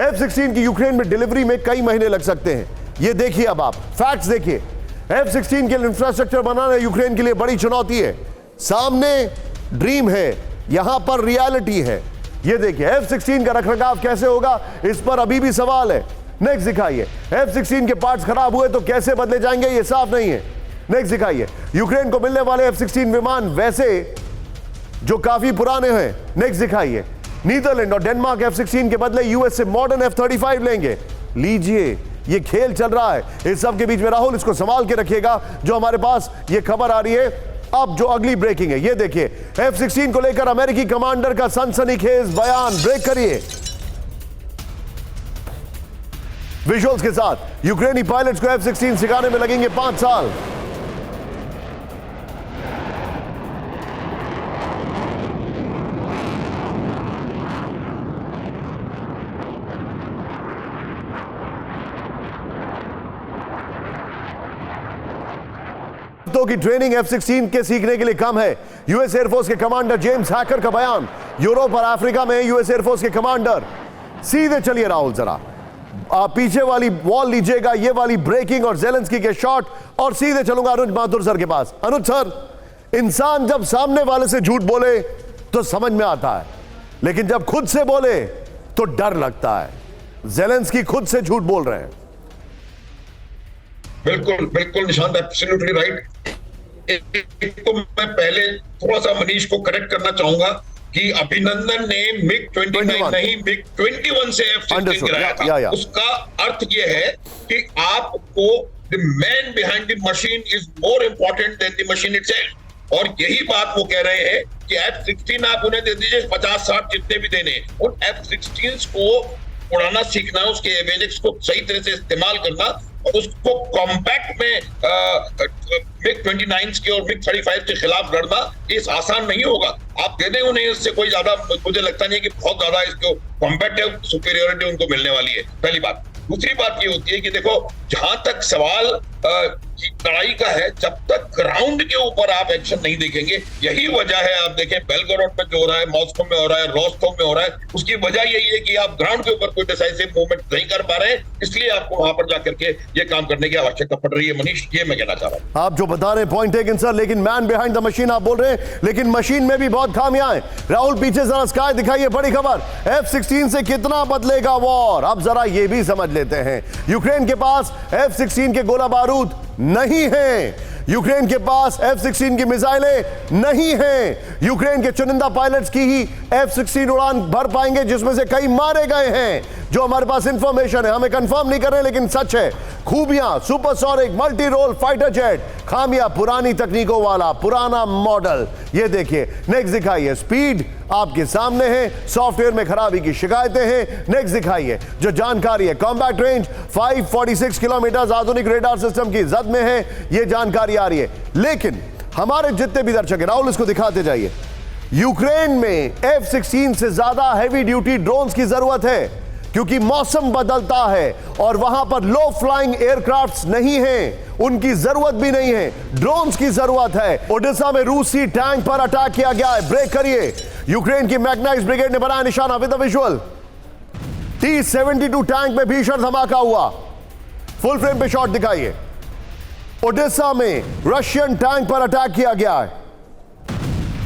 S1: F-16 की यूक्रेन में डिलीवरी में कई महीने लग सकते हैं। ये देखिए, अब आप फैक्ट्स देखिए। F-16 के इंफ्रास्ट्रक्चर बनाना यूक्रेन के लिए बड़ी चुनौती है। सामने ड्रीम है, यहां पर रियलिटी है। ये देखिए F-16 का रखरखाव कैसे होगा, इस पर अभी भी सवाल है। नेक्स्ट दिखाइए। F-16 के पार्ट्स खराब हुए तो कैसे बदले जाएंगे, ये साफ नहीं है। नेक्स्ट दिखाइए। यूक्रेन को मिलने वाले F-16 विमान वैसे जो काफी पुराने हैं। नेक्स्ट दिखाइए। नीदरलैंड और डेनमार्क F-16 के बदले यूएस से मॉडर्न F-35 लेंगे। लीजिए, ये खेल चल रहा है। इस सब के बीच में राहुल इसको संभाल के रखिएगा। जो हमारे पास ये खबर आ रही है, अब जो अगली ब्रेकिंग है, ये देखिए। F-16 को लेकर अमेरिकी कमांडर का सनसनीखेज बयान। ब्रेक करिए विजुअल्स के साथ। यूक्रेनी पायलट्स को F-16 सिखाने में लगेंगे 5 साल। तो की ट्रेनिंग F-16 के सीखने के लिए कम है। यूएस एयरफोर्स के कमांडर जेम्स हैकर का बयान। यूरोप और अफ्रीका में यूएस एयरफोर्स के कमांडर। सीधे चलिए राहुल, जरा आप पीछे वाली वॉल लीजिएगा, ये वाली ब्रेकिंग और ज़ेलेंस्की के शॉट, और सीधे चलूंगा अनुज माथुर सर के पास। अनुज सर, इंसान जब सामने वाले से झूठ बोले तो समझ में आता है, लेकिन जब खुद से बोले तो डर लगता है। ज़ेलेंस्की खुद से झूठ बोल रहे हैं।
S3: बिल्कुल बिल्कुल निशांत, एब्सोल्युटली राइट। एक तो मैं पहले थोड़ा सा मनीष को करेक्ट करना चाहूंगा कि अभिनंदन ने MiG-29 नहीं MiG-21 से F-16 गिराया था। उसका अर्थ यह है कि आपको the man behind the machine is more important than the machine itself. और यही बात वो कह रहे हैं कि F-16 आप उन्हें दे दीजिए 50-60 जितने भी देने, उन F-16 को उड़ाना सीखना, उसके एवेनिक्स को सही तरह से इस्तेमाल करना और उसको कॉम्पैक्ट में MiG-29 के और MiG-35 के खिलाफ लड़ना इस आसान नहीं होगा। आप दे दें उन्हें, इससे कोई ज्यादा मुझे लगता नहीं है कि बहुत ज्यादा इसको कॉम्पैक्टिव सुपीरियरिटी उनको मिलने वाली है, पहली बात। दूसरी बात ये होती है कि देखो, जहां तक सवाल लड़ाई का है, जब तक ग्राउंड के ऊपर आप एक्शन नहीं देखेंगे, यही वजह है आप देखें बेलगोरोड में जो हो रहा है, मॉस्को में हो रहा है, रोस्टोव में हो रहा है, उसकी वजह यही है कि आप ग्राउंड के ऊपर कोई डिसाइसिव मूवमेंट नहीं कर पा रहे हैं, इसलिए आपको वहां पर जाकर के ये काम करने की आवश्यकता पड़ रही है। मनीष, ये मैं कहना चाह रहा हूं।
S1: आप जो बता रहे हैं पॉइंट टेकन सर, लेकिन मैन बिहाइंड द मशीन आप बोल रहे हैं, लेकिन मशीन में भी बहुत खामियां हैं। राहुल पीछे जरा स्काई दिखाइए, बड़ी खबर। F-16 से कितना बदलेगा वॉर, अब जरा ये भी समझ लेते हैं। यूक्रेन के पास F-16 के गोला बारूद नहीं है। यूक्रेन के पास F-16 की मिसाइलें नहीं हैं। यूक्रेन के चुनिंदा पायलट्स की ही F-16 उड़ान भर पाएंगे, जिसमें से कई मारे गए हैं। जो हमारे पास इंफॉर्मेशन है, हमें कंफर्म नहीं कर रहे, लेकिन सच है। खूबियां supersonic multi role fighter jet, खामियां पुरानी तकनीकों वाला पुराना मॉडल। ये देखिए, नेक्स्ट दिखाइए। स्पीड आपके सामने है, सॉफ्टवेयर में खराबी की शिकायतें हैं। नेक्स्ट दिखाइए जो जानकारी है। कॉम्बैट रेंज 546 किलोमीटर आधुनिक रेडार सिस्टम की जद में है, ये जानकारी आ रही है। लेकिन हमारे जितने भी दर्शक हैं, राहुल इसको दिखाते जाइए। यूक्रेन में F-16 से ज्यादा हैवी ड्यूटी ड्रोन्स की जरूरत है, क्योंकि मौसम बदलता है और वहां पर लो फ्लाइंग एयरक्राफ्ट्स नहीं हैं, उनकी जरूरत भी नहीं है, ड्रोन्स की जरूरत है। ओडेसा में रूसी टैंक पर अटैक किया गया है। ब्रेक करिए। यूक्रेन की मैग्नाइज्ड ब्रिगेड ने बनाया निशाना with the visual. T-72 tank में भीषण धमाका हुआ। फुल फ्रेम पे शॉट दिखाइए। ओडेसा में रशियन टैंक पर अटैक किया गया है।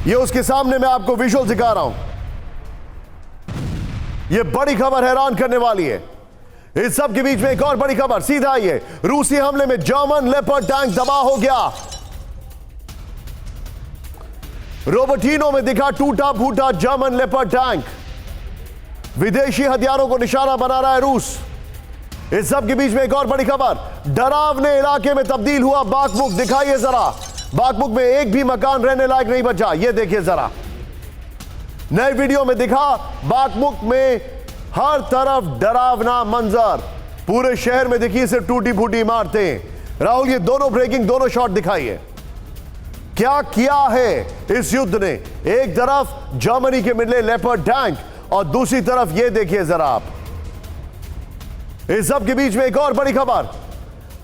S1: ये उसके सामने मैं आपको विजुअल दिखा रहा हूं। ये बड़ी खबर हैरान करने वाली है। इस सब के बीच में एक और बड़ी खबर सीधा आइए। रूसी हमले में जर्मन लेपर्ड टैंक तबाह हो गया। रोबर्टिनो में दिखा टूटा फूटा जर्मन लेपर्ड टैंक। विदेशी हथियारों को निशाना बना रहा है रूस। इस सब के बीच में एक और बड़ी खबर, डरावने इलाके में तब्दील हुआ बाकमुक। दिखाइए जरा, बाकमुक में एक भी मकान रहने लायक नहीं बचा। ये देखिए जरा, नए वीडियो में दिखा बाकमुक में हर तरफ डरावना मंजर। पूरे शहर में दिखी सिर्फ टूटी फूटी इमारतें। राहुल, ये दोनों ब्रेकिंग, दोनों शॉट दिखाइए। क्या किया है इस युद्ध ने? एक तरफ जर्मनी के मिले लेपर्ड टैंक और दूसरी तरफ ये देखिए जरा आप। इस सब के बीच में एक और बड़ी खबर,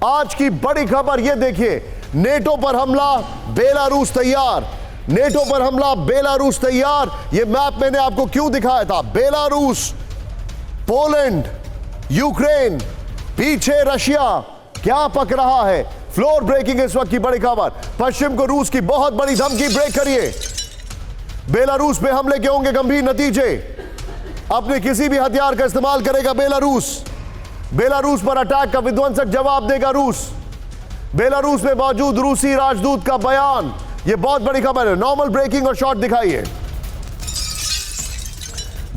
S1: आज की बड़ी खबर ये देखिए, नेटो पर हमला, बेलारूस तैयार। नेटो पर हमला, बेलारूस तैयार। यह मैप मैंने आपको क्यों दिखाया था? बेलारूस, पोलैंड, यूक्रेन, पीछे रशिया। क्या पक रहा है? फ्लोर ब्रेकिंग इस वक्त की बड़ी खबर। पश्चिम को रूस की बहुत बड़ी धमकी, ब्रेक करिए। बेलारूस पे हमले के होंगे गंभीर नतीजे। अपने किसी भी हथियार का इस्तेमाल करेगा बेलारूस। बेलारूस पर अटैक का विध्वंसक जवाब देगा रूस। बेलारूस में मौजूद रूसी राजदूत का बयान। यह बहुत बड़ी खबर है। नॉर्मल ब्रेकिंग और शॉट दिखाइए।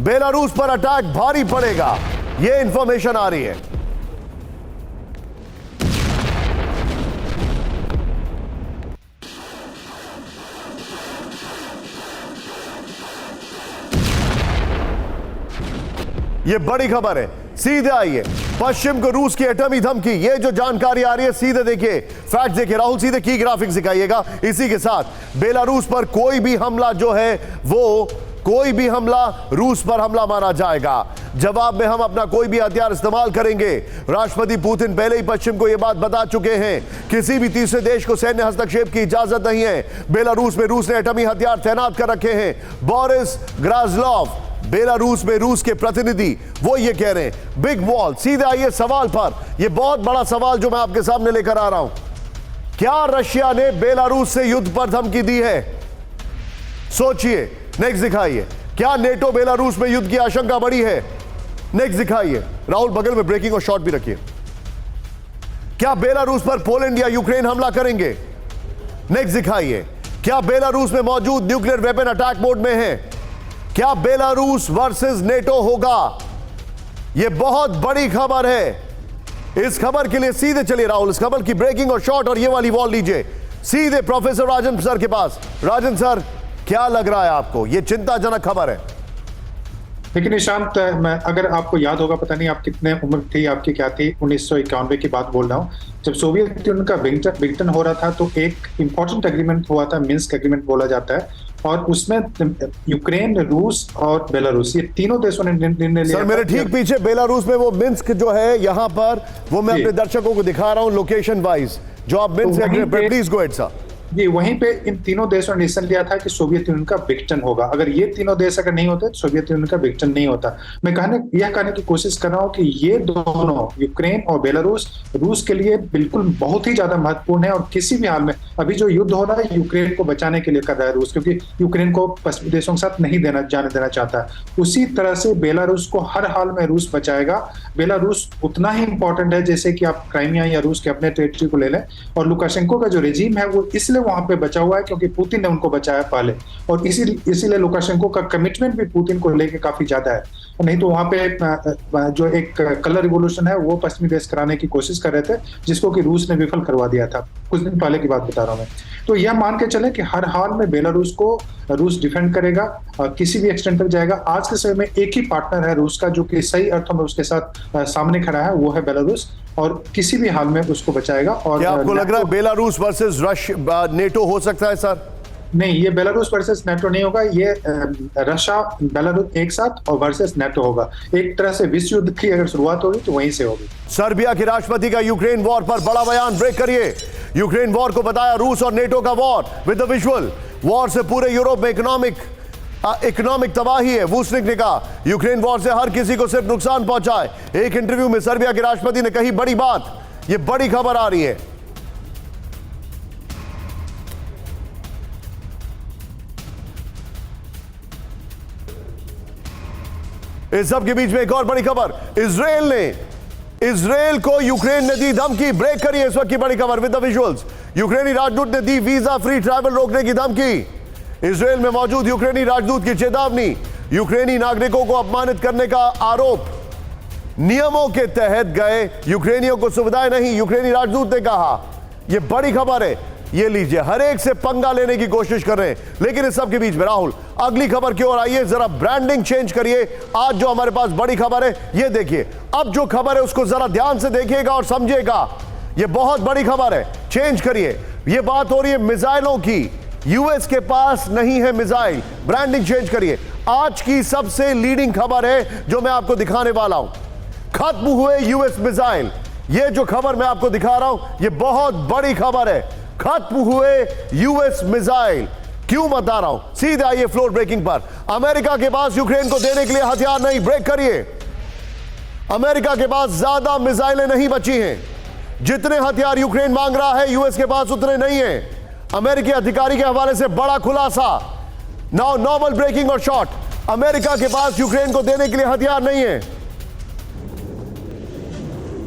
S1: बेलारूस पर अटैक भारी पड़ेगा, यह इंफॉर्मेशन आ रही है। यह बड़ी खबर है। सीधे आइए, पश्चिम को रूस की एटमी धमकी। ये जो जानकारी आ रही है, सीधे देखिए, फैक्ट देखिए। राहुल सीधे की ग्राफिक्स दिखाइएगा। इसी के साथ बेलारूस पर कोई भी हमला जो है वो, कोई भी हमला रूस पर हमला माना जाएगा। जवाब में हम अपना कोई भी हथियार इस्तेमाल करेंगे। राष्ट्रपति पुतिन पहले ही पश्चिम को यह बात बता चुके हैं। किसी भी तीसरे देश को सैन्य हस्तक्षेप की इजाजत नहीं है। बेलारूस में रूस ने एटमी हथियार तैनात कर रखे हैं। बोरिस ग्राज़लॉव, बेलारूस में रूस के प्रतिनिधि, वो ये कह रहे हैं। बिग वॉल, सीधे आइए सवाल पर। यह बहुत बड़ा सवाल जो मैं आपके सामने लेकर आ रहा हूं। क्या रशिया ने बेलारूस से युद्ध पर धमकी दी है? सोचिए। नेक्स्ट दिखाइए। क्या नेटो बेलारूस में युद्ध की आशंका बढ़ी है? नेक्स्ट दिखाइए। राहुल बगल में ब्रेकिंग और शॉट भी रखिए। क्या बेलारूस पर पोलैंड या यूक्रेन हमला करेंगे? नेक्स्ट दिखाइए। क्या बेलारूस में मौजूद न्यूक्लियर वेपन अटैक मोड में है? क्या बेलारूस वर्सेस नेटो होगा? यह बहुत बड़ी खबर है। इस खबर के लिए सीधे चलिए राहुल, इस खबर की ब्रेकिंग और शॉट और ये वाली वॉल लीजिए। सीधे प्रोफेसर राजन सर के पास। राजन सर, क्या लग रहा है आपको? यह चिंताजनक खबर है।
S4: लेकिन निशांत, मैं अगर आपको याद होगा, पता नहीं आप कितने उम्र थी, आपकी क्या थी, 1991 की बात बोल रहा हूँ, जब सोवियत यूनियन का विघटन हो रहा था तो एक इंपॉर्टेंट एग्रीमेंट हुआ था, मिन्स्क एग्रीमेंट बोला जाता है। और उसमें यूक्रेन, रूस और बेलारूस, ये तीनों देशों ने निर्णय लिया।
S1: सर मेरे ठीक पीछे बेलारूस में वो मिन्स्क जो है, यहां पर वो मैं अपने दर्शकों को दिखा रहा हूं लोकेशन वाइज, जो आप Minsk, please go ahead sir.
S4: ये वहीं पे इन तीनों देशों ने डिसीजन लिया था कि सोवियत यूनियन का विघटन होगा। अगर ये तीनों देश अगर नहीं होते तो सोवियत यूनियन का विघटन नहीं होता। मैं कहने की कोशिश कर रहा हूँ कि ये दोनों, यूक्रेन और बेलारूस, रूस के लिए बिल्कुल बहुत ही ज्यादा महत्वपूर्ण है। और किसी भी हाल में अभी जो युद्ध हो रहा है, यूक्रेन को बचाने के लिए कर रहा है रूस, क्योंकि यूक्रेन को पश्चिमी देशों के साथ नहीं जाने देना चाहता है। उसी तरह से बेलारूस को हर हाल में रूस बचाएगा। बेलारूस उतना ही इंपॉर्टेंट है जैसे कि आप क्राइमिया या रूस के अपने टेरिटरी को ले लें। और लुकाशेंको का जो रेजिम है वो इसलिए वहां पे बचा हुआ है क्योंकि पुतिन ने उनको बचाया पहले, और इसीलिए लुकाशेंको का कमिटमेंट भी पुतिन को लेके काफी ज्यादा है। नहीं तो वहां पे जो एक कलर रिवॉल्यूशन है वो पश्चिमी देश कराने की कोशिश कर रहे थे, जिसको कि रूस ने विफल करवा दिया था। कुछ दिन पहले की बात बता रहा हूं मैं। तो यह मान के चले कि हर हाल में बेलारूस को रूस डिफेंड करेगा, किसी भी एक्सटेंट तक जाएगा। आज के समय में एक ही पार्टनर है रूस का जो कि सही अर्थों में उसके साथ सामने खड़ा है, वो है बेलारूस, और किसी भी हाल में उसको बचाएगा। और
S1: क्या आपको लग रहा है बेलारूस वर्सेस नेटो हो सकता है सर?
S4: नहीं, ये बेलारूस वर्सेस नेटो नहीं होगा। ये रशिया, बेलारूस एक साथ और वर्सेस नेटो होगा। एक तरह से विश्व युद्ध की अगर शुरुआत होगी तो वहीं से होगी।
S1: सर्बिया के राष्ट्रपति का यूक्रेन वॉर पर बड़ा बयान, ब्रेक करिए। यूक्रेन वॉर को बताया रूस और नेटो का war with the visual. War से पूरे यूरोप में इकोनॉमिक तबाही है। वूसनिक ने कहा यूक्रेन वॉर से हर किसी को सिर्फ नुकसान पहुंचा है। एक इंटरव्यू में सर्बिया के राष्ट्रपति ने कही बड़ी बात। यह बड़ी खबर आ रही है। इस सब के बीच में एक और बड़ी खबर, इजराइल को यूक्रेन ने दी धमकी। ब्रेक करिए इस वक्त की बड़ी खबर विद द विजुअल्स। यूक्रेनी राजदूत ने दी वीजा फ्री ट्रैवल रोकने की धमकी। इजराइल में मौजूद यूक्रेनी राजदूत की चेतावनी। यूक्रेनी नागरिकों को अपमानित करने का आरोप। नियमों के तहत गए यूक्रेनियों को सुविधाएं नहीं, यूक्रेनी राजदूत ने कहा। यह बड़ी खबर है। ये लीजिए, हर एक से पंगा लेने की कोशिश कर रहे हैं। लेकिन इस सब के बीच में राहुल, अगली खबर की ओर आइए, जरा ब्रांडिंग चेंज करिए। आज जो हमारे पास बड़ी खबर है ये देखिए। अब जो खबर है उसको जरा ध्यान से देखिएगा और समझिएगा। ये बहुत बड़ी खबर है, चेंज करिए। ये बात हो रही है मिसाइलों की। यूएस के पास नहीं है मिसाइल। ब्रांडिंग चेंज करिए। आज की सबसे लीडिंग खबर है जो मैं आपको दिखाने वाला हूं। खत्म हुए यूएस मिसाइल। ये जो खबर मैं आपको दिखा रहा हूं ये बहुत बड़ी खबर है। खत्म हुए यूएस मिसाइल। क्यों बता रहा हूं, सीधे आइए फ्लोर ब्रेकिंग पर। अमेरिका के पास यूक्रेन को देने के लिए हथियार नहीं, ब्रेक करिए। अमेरिका के पास ज्यादा मिसाइलें नहीं बची हैं। जितने हथियार यूक्रेन मांग रहा है यूएस के पास उतने नहीं हैं। अमेरिकी अधिकारी के हवाले से बड़ा खुलासा। नाउ नॉर्मल ब्रेकिंग और शॉर्ट। अमेरिका के पास यूक्रेन को देने के लिए हथियार नहीं है।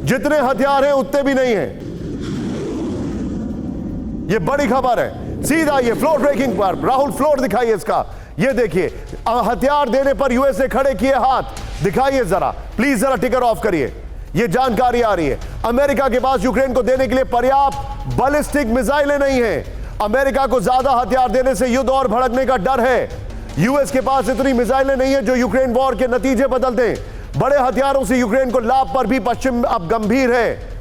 S1: जितने हथियार हैं उतने भी नहीं हैं। यह बड़ी खबर है। सीधा ये फ्लोर ब्रेकिंग पर राहुल फ्लोर दिखाइए इसका। ये देखिए हथियार देने पर यूएस ने खड़े किए हाथ। दिखाइए जरा प्लीज, जरा टिकर ऑफ करिए। ये जानकारी आ रही है अमेरिका के पास यूक्रेन को देने के लिए पर्याप्त बैलिस्टिक मिसाइलें नहीं हैं। अमेरिका को ज्यादा हथियार देने से युद्ध और भड़कने का डर है। यूएस के पास इतनी मिसाइलें नहीं है जो यूक्रेन वॉर के नतीजे बदल दें। बड़े हथियारों से यूक्रेन को लाभ पर भी पश्चिम अब गंभीर है।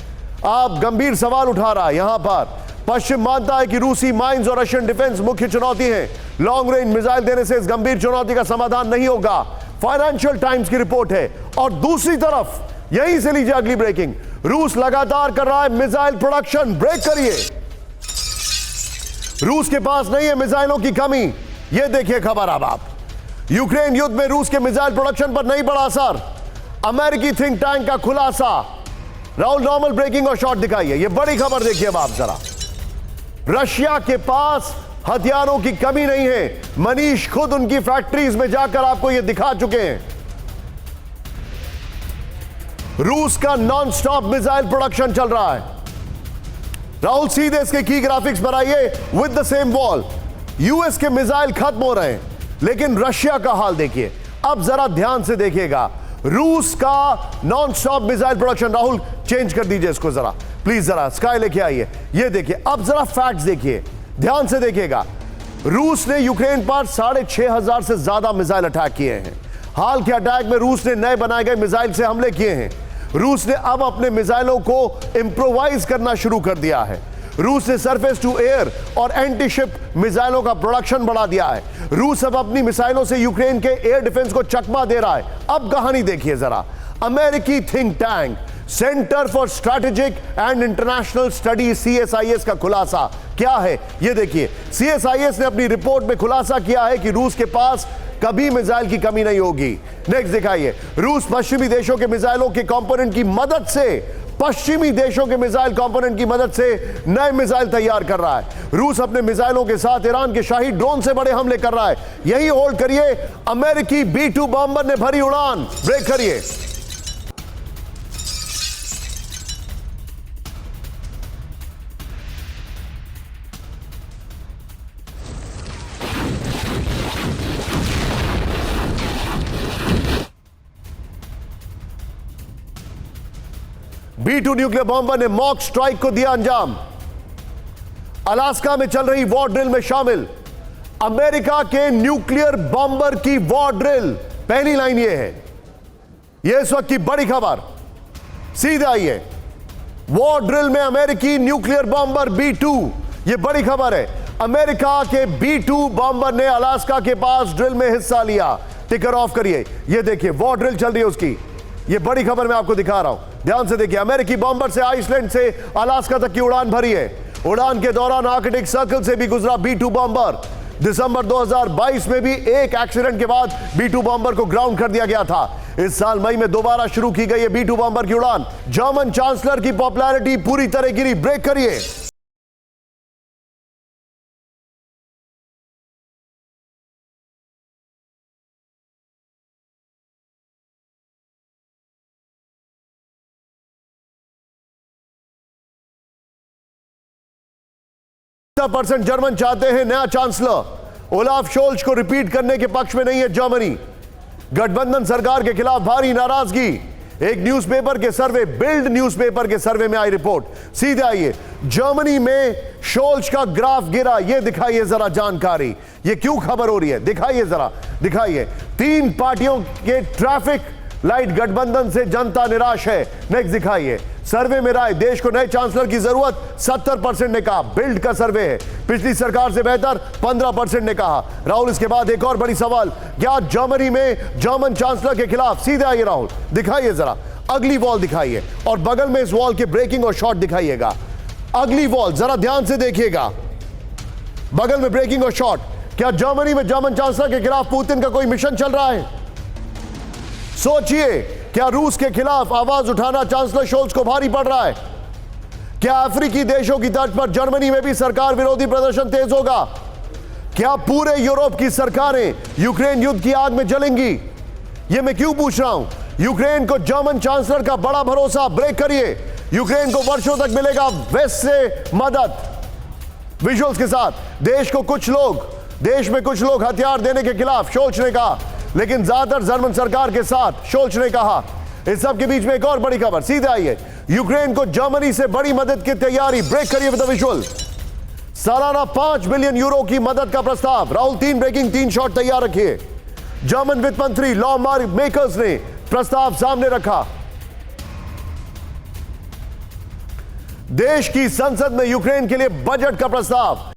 S1: आप गंभीर सवाल उठा रहा है यहां पर। पश्चिम मानता है कि रूसी माइंस और रशियन डिफेंस मुख्य चुनौती है। लॉन्ग रेंज मिसाइल देने से इस गंभीर चुनौती का समाधान नहीं होगा, फाइनेंशियल टाइम्स की रिपोर्ट है। और दूसरी तरफ यहीं से लीजिए अगली ब्रेकिंग, रूस लगातार कर रहा है मिसाइल प्रोडक्शन। ब्रेक करिए। रूस के पास नहीं है मिसाइलों की कमी। यह देखिए खबर अब आप। यूक्रेन युद्ध में रूस के मिसाइल प्रोडक्शन पर नहीं पड़ा असर, अमेरिकी थिंक टैंक का खुलासा। राहुल नॉर्मल ब्रेकिंग और शॉर्ट दिखाइए। यह बड़ी खबर देखिए अब आप जरा। रशिया के पास हथियारों की कमी नहीं है। मनीष खुद उनकी फैक्ट्रीज में जाकर आपको यह दिखा चुके हैं। रूस का नॉन स्टॉप मिसाइल प्रोडक्शन चल रहा है। राहुल सीधे इसके की ग्राफिक्स बनाइए with the same wall. US के मिसाइल खत्म हो रहे हैं, लेकिन रशिया का हाल देखिए। अब जरा ध्यान से देखिएगा रूस का non stop missile production. Rahul change कर दीजिए इसको जरा प्लीज, जरा स्काई लेके आइए। ये देखिए अब जरा फैक्ट्स देखिए, ध्यान से देखिएगा। रूस ने यूक्रेन पर 6,500 से ज्यादा मिसाइल अटैक किए हैं। हाल के अटैक में रूस ने नए बनाए गए मिसाइल से हमले किए हैं। रूस ने अब अपने मिसाइलों को इंप्रोवाइज करना शुरू कर दिया है। रूस ने सरफेस टू एयर और एंटी शिप मिसाइलों का प्रोडक्शन बढ़ा दिया है। रूस अब अपनी मिसाइलों से यूक्रेन के एयर डिफेंस को चकमा दे रहा है। अब कहानी देखिए जरा। अमेरिकी think tank centre for strategic and international study CSIS का खुलासा क्या है, यह देखिए। CSIS ने अपनी रिपोर्ट में खुलासा किया है कि रूस के पास कभी मिसाइल की कमी नहीं होगी। नेक्स्ट दिखाइए। रूस पश्चिमी देशों के मिसाइलों के कंपोनेंट की मदद से, पश्चिमी देशों के मिसाइल कंपोनेंट की मदद से नए मिसाइल तैयार कर रहा है। रूस अपने मिसाइलों के साथ ईरान के शाही ड्रोन से बड़े हमले कर रहा है। यही होल्ड करिए। अमेरिकी B-2 बॉम्बर ने भरी उड़ान। ब्रेक करिए। B-2 न्यूक्लियर बॉम्बर ने मॉक स्ट्राइक को दिया अंजाम। अलास्का में चल रही वॉर ड्रिल में शामिल अमेरिका के न्यूक्लियर बॉम्बर की वॉर ड्रिल। पहली लाइन यह है, यह इस वक्त की बड़ी खबर। सीधे आइए। वॉर ड्रिल में अमेरिकी न्यूक्लियर बॉम्बर B-2, यह बड़ी खबर है। अमेरिका के B-2 बॉम्बर ने अलास्का के पास ड्रिल में हिस्सा लिया। टिकर ऑफ करिए। यह देखिए वॉर ड्रिल चल रही है उसकी। यह बड़ी खबर मैं आपको दिखा रहा हूं, ध्यान से देखिए। अमेरिकी बॉम्बर से आइसलैंड से अलास्का तक की उड़ान भरी है। उड़ान के दौरान आर्कटिक सर्कल से भी गुजरा B-2 बॉम्बर। दिसंबर 2022 में भी एक एक्सीडेंट के बाद B-2 बॉम्बर को ग्राउंड कर दिया गया था। इस साल मई में दोबारा शुरू की गई है B-2 बॉम्बर की उड़ान। जर्मन चांसलर की पॉपुलैरिटी पूरी तरह गिरी। ब्रेक करिए। % जर्मन चाहते हैं नया चांसलर। ओलाफ शोल्ज को रिपीट करने के पक्ष में नहीं है जर्मनी। गठबंधन सरकार के खिलाफ भारी नाराजगी। एक न्यूज़पेपर के सर्वे, बिल्ड न्यूज़पेपर के सर्वे में आई रिपोर्ट। सीधे आइए। जर्मनी में शोल्ज का ग्राफ गिरा। यह दिखाइए जरा जानकारी। यह क्यों खबर हो रही है, दिखाइए जरा, दिखाइए। 3 पार्टियों के ट्रैफिक लाइट गठबंधन से जनता निराश है। नेक्स्ट दिखाइए। सर्वे में राय, देश को नए चांसलर की जरूरत 70% ने कहा। बिल्ड का सर्वे है। पिछली सरकार से बेहतर 15% ने कहा। राहुल इसके बाद एक और बड़ी सवाल, क्या जर्मनी में जर्मन चांसलर के खिलाफ? सीधे आइए राहुल, दिखाइए जरा अगली वॉल दिखाइए और बगल में इस वॉल के ब्रेकिंग और शॉट दिखाइएगा। अगली वॉल जरा ध्यान से देखिएगा, बगल में ब्रेकिंग और शॉट। क्या जर्मनी में जर्मन चांसलर के खिलाफ पुतिन का कोई मिशन चल रहा है? सोचिए, क्या रूस के खिलाफ आवाज उठाना चांसलर शोल्स को भारी पड़ रहा है? क्या अफ्रीकी देशों की तर्ज पर जर्मनी में भी सरकार विरोधी प्रदर्शन तेज होगा? क्या पूरे यूरोप की सरकारें यूक्रेन युद्ध की आग में जलेंगी? यह मैं क्यों पूछ रहा हूं? यूक्रेन को जर्मन चांसलर का बड़ा भरोसा, ब्रेक करिए। यूक्रेन को वर्षों तक मिलेगा वेस्ट से मदद। विजुअल्स के साथ देश में कुछ लोग हथियार देने के खिलाफ, शोल्स ने कहा, लेकिन ज्यादातर जर्मन सरकार के साथ, शोल्स ने कहा। इस सब के बीच में एक और बड़ी खबर, सीधे आइए। यूक्रेन को जर्मनी से बड़ी मदद की तैयारी, ब्रेक करिए विद द विजुअल। सालाना 5 बिलियन यूरो की मदद का प्रस्ताव। राहुल, 3 शॉट तैयार रखिए। जर्मन वित्त मंत्री लॉ मेकर्स ने प्रस्ताव सामने रखा। देश की संसद में यूक्रेन के लिए बजट का प्रस्ताव।